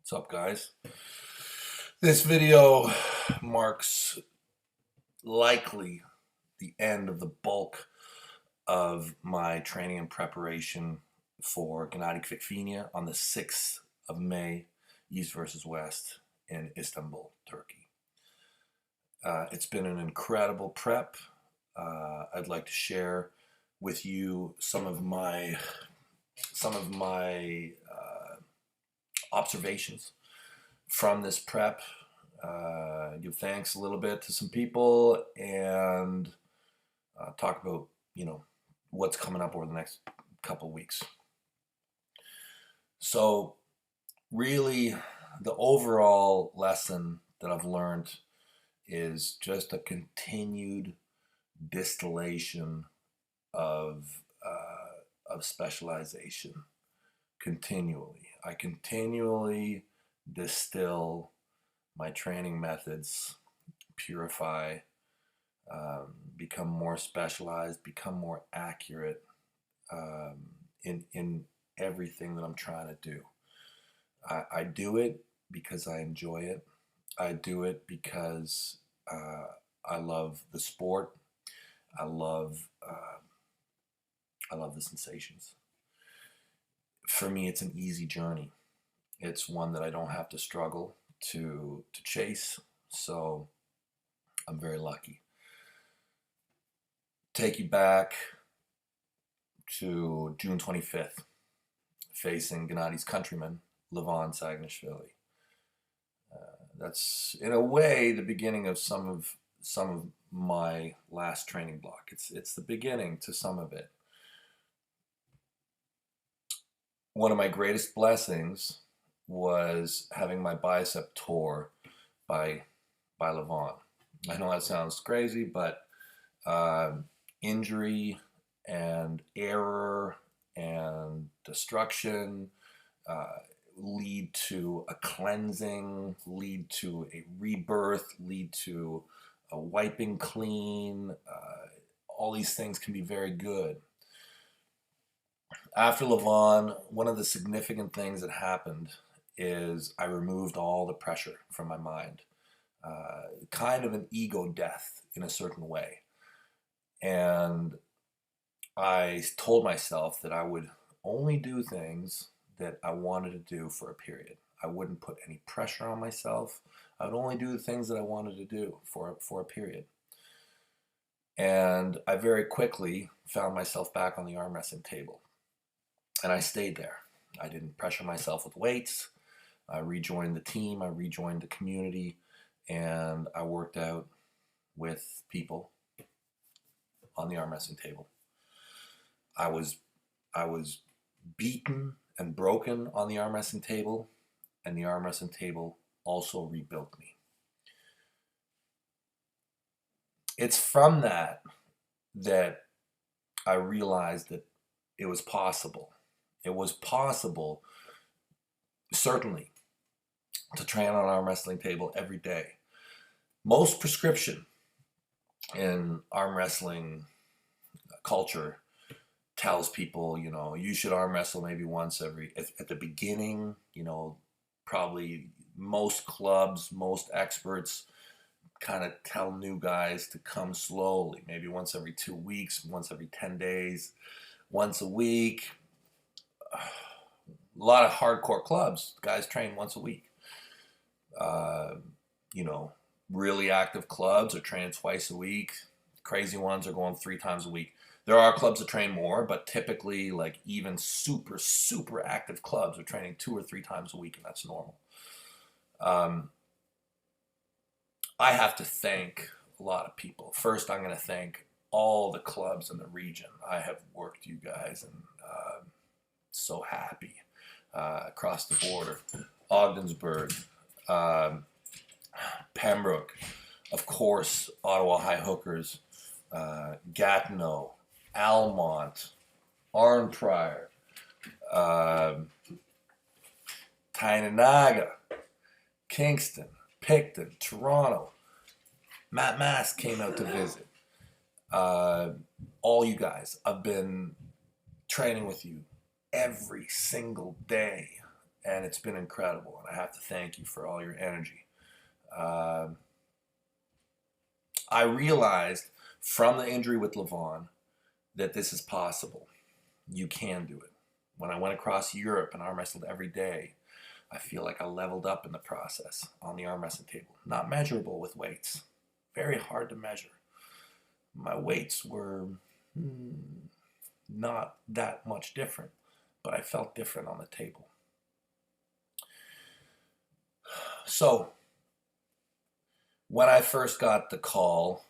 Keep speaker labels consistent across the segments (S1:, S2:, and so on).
S1: What's up, guys? This video marks likely the end of the bulk of my training and preparation for Genady on the 6th of May, East versus West in Istanbul, Turkey. It's been an incredible prep. I'd like to share with you some of my observations from this prep, give thanks a little bit to some people, and talk about what's coming up over the next couple weeks. So really, the overall lesson that I've learned is just a continued distillation of specialization. I continually distill my training methods, purify, become more specialized, become more accurate in everything that I'm trying to do. I do it because I enjoy it. I do it because I love the sport. I love the sensations. For me, it's an easy journey. It's one that I don't have to struggle to chase, so I'm very lucky. Take you back to June 25th, facing Genady's countryman, Devon. That's in a way the beginning of some of my last training block. It's the beginning to some of it. One of my greatest blessings was having my bicep tore by Devon. I know that sounds crazy, but injury and error and destruction lead to a cleansing, lead to a rebirth, lead to a wiping clean. All these things can be very good. After Devon, one of the significant things that happened is I removed all the pressure from my mind. Kind of an ego death in a certain way. And I told myself that I would only do things that I wanted to do for a period. I wouldn't put any pressure on myself. I would only do the things that I wanted to do for a period. And I very quickly found myself back on the arm wrestling table. And I stayed there. I didn't pressure myself with weights. I rejoined the team. I rejoined the community. And I worked out with people on the arm wrestling table. I was beaten and broken on the arm wrestling table, and the arm wrestling table also rebuilt me. It's from that I realized that it was possible. It was possible, certainly, to train on an arm wrestling table every day. Most prescription in arm wrestling culture tells people, you should arm wrestle maybe once at the beginning, probably most clubs, most experts kind of tell new guys to come slowly, maybe once every 2 weeks, once every 10 days, once a week. A lot of hardcore clubs, guys train once a week. Really active clubs are training twice a week. Crazy ones are going 3 times a week. There are clubs that train more, but typically, like even super, super active clubs are training 2 or 3 times a week, and that's normal. I have to thank a lot of people. First, I'm going to thank all the clubs in the region. I have worked you guys, and so happy across the border. Ogdensburg, Pembroke, of course, Ottawa High Hookers, Gatineau, Almont, Arnprior, Tynanaga, Kingston, Picton, Toronto. Matt Mass came out to visit. All you guys, I've been training with you every single day. and it's been incredible. And I have to thank you for all your energy. Uh, I realized from the injury with Devon that this is possible. You can do it. When I went across Europe and arm wrestled every day, I feel like I leveled up in the process on the arm wrestling table. Not measurable with weights. Very hard to measure. My weights were not that much different, but I felt different on the table. So, when I first got the call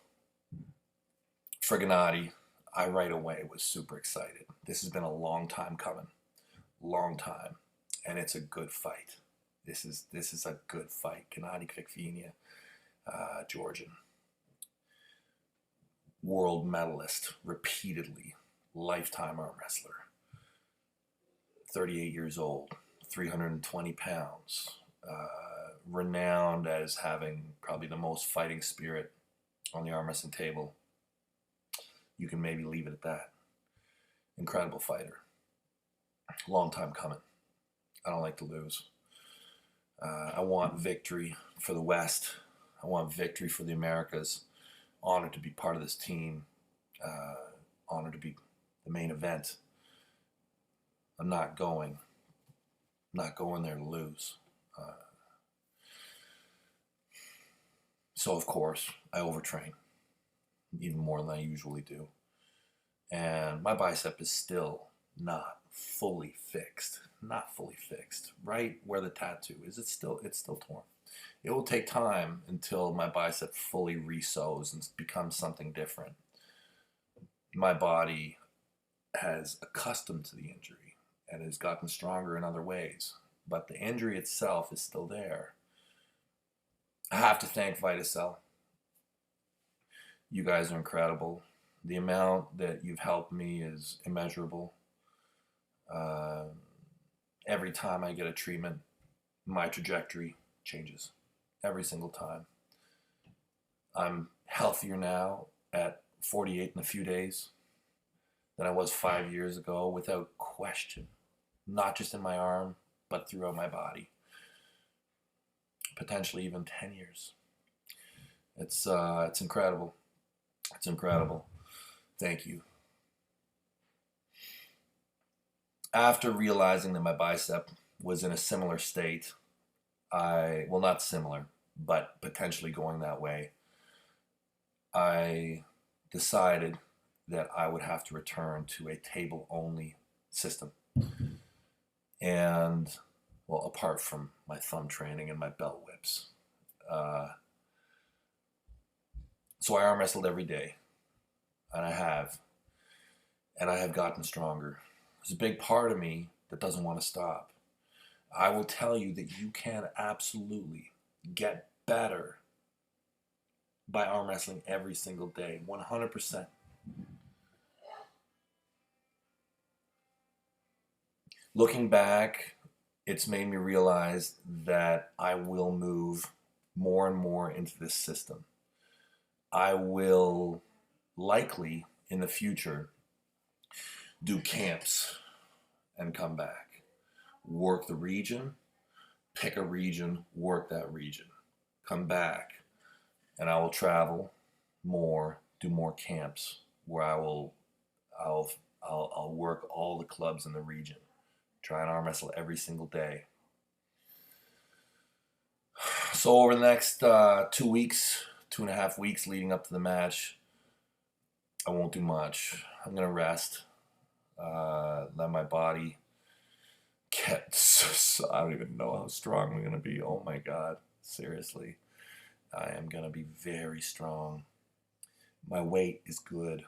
S1: for Genady, I right away was super excited. This has been a long time coming. Long time. And it's a good fight. This is a good fight. Genady Kvikvinia, Georgian. World medalist, repeatedly. Lifetime arm wrestler. 38 years old. 320 pounds. Renowned as having probably the most fighting spirit on the arm wrestling table. You can maybe leave it at that. Incredible fighter. Long time coming. I don't like to lose. I want victory for the West. I want victory for the Americas. Honored to be part of this team. Honored to be the main event. I'm not going there to lose. So of course, I overtrain. Even more than I usually do. And my bicep is still not fully fixed. Not fully fixed. Right where the tattoo is, it's still torn. It will take time until my bicep fully resews and becomes something different. My body has accustomed to the injury and has gotten stronger in other ways. But the injury itself is still there. I have to thank VitaCell. You guys are incredible. The amount that you've helped me is immeasurable. Every time I get a treatment, my trajectory changes. Every single time. I'm healthier now at 48 in a few days than I was 5 years ago, without question. Not just in my arm, but throughout my body. Potentially even 10 years. It's incredible. It's incredible. Thank you. After realizing that my bicep was in a similar state, well, not similar, but potentially going that way, I decided that I would have to return to a table-only system. And, well, apart from my thumb training and my belt whips. So I arm wrestled every day. And I have. And I have gotten stronger. There's a big part of me that doesn't want to stop. I will tell you that you can absolutely get better by arm wrestling every single day. 100%. Looking back, it's made me realize that I will move more and more into this system. I will likely, in the future, do camps and come back. Work the region, pick a region, work that region. Come back, and I will travel more, do more camps where I'll work all the clubs in the region. Try and arm wrestle every single day. So over the next 2 weeks, 2.5 weeks leading up to the match, I won't do much. I'm going to rest. Let my body get... I don't even know how strong I'm going to be. Oh my God. Seriously. I am going to be very strong. My weight is good.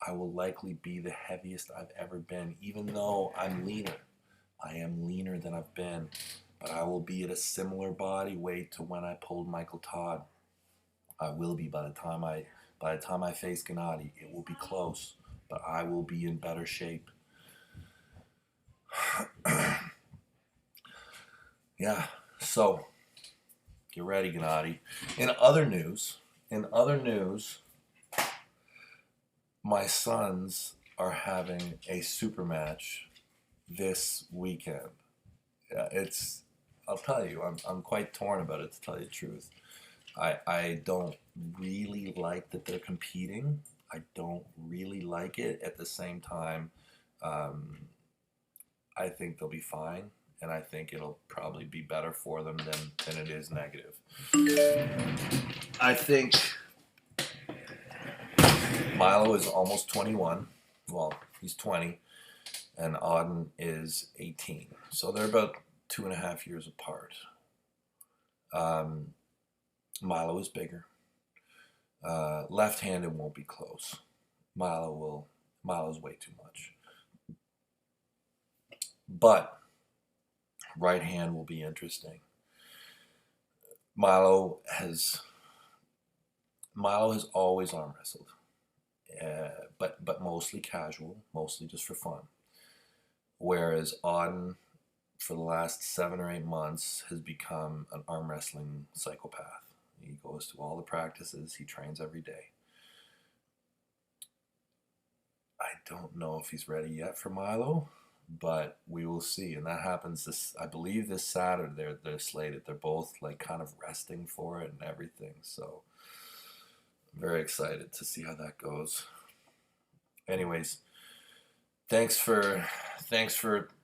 S1: I will likely be the heaviest I've ever been, even though I'm leaner. I am leaner than I've been, but I will be at a similar body weight to when I pulled Michael Todd. I will be by the time I face Genady. It will be close, but I will be in better shape. Yeah, so get ready, Genady. In other news, my sons are having a super match this weekend. it's. I'll tell you, I'm quite torn about it, to tell you the truth. I don't really like that they're competing. I don't really like it. At the same time, um, I think they'll be fine, and I think it'll probably be better for them than it is negative. I think Milo is almost 21. Well, he's 20, and Auden is 18. So they're about 2.5 years apart. Um, Milo is bigger. Left-handed won't be close. Milo's way too much. But right hand will be interesting. Milo has always arm wrestled, but mostly casual, mostly just for fun. Whereas Auden, for the last 7 or 8 months, has become an arm wrestling psychopath. He goes to all the practices. He trains every day. I don't know if he's ready yet for Milo, but we will see. And that happens I believe this Saturday. They're slated. They're both like kind of resting for it and everything. So I'm very excited to see how that goes. Anyways, thanks for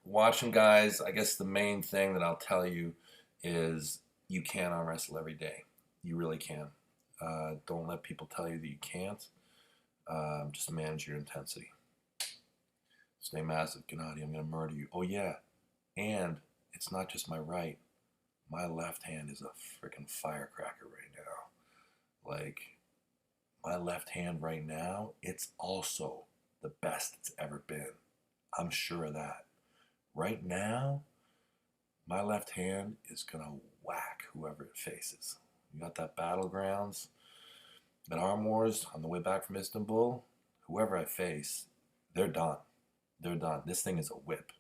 S1: watching, guys. I guess the main thing that I'll tell you is you can arm wrestle every day. You really can. Don't let people tell you that you can't. Just manage your intensity. Stay massive, Genady. I'm going to murder you. Oh, yeah. And it's not just my right. My left hand is a freaking firecracker right now. Like, my left hand right now, it's also the best it's ever been. I'm sure of that. Right now, my left hand is going to whack whoever it faces. You got that Battlegrounds, that Arm Wars on the way back from Istanbul. Whoever I face, they're done. They're done. This thing is a whip.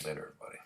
S1: Later, everybody.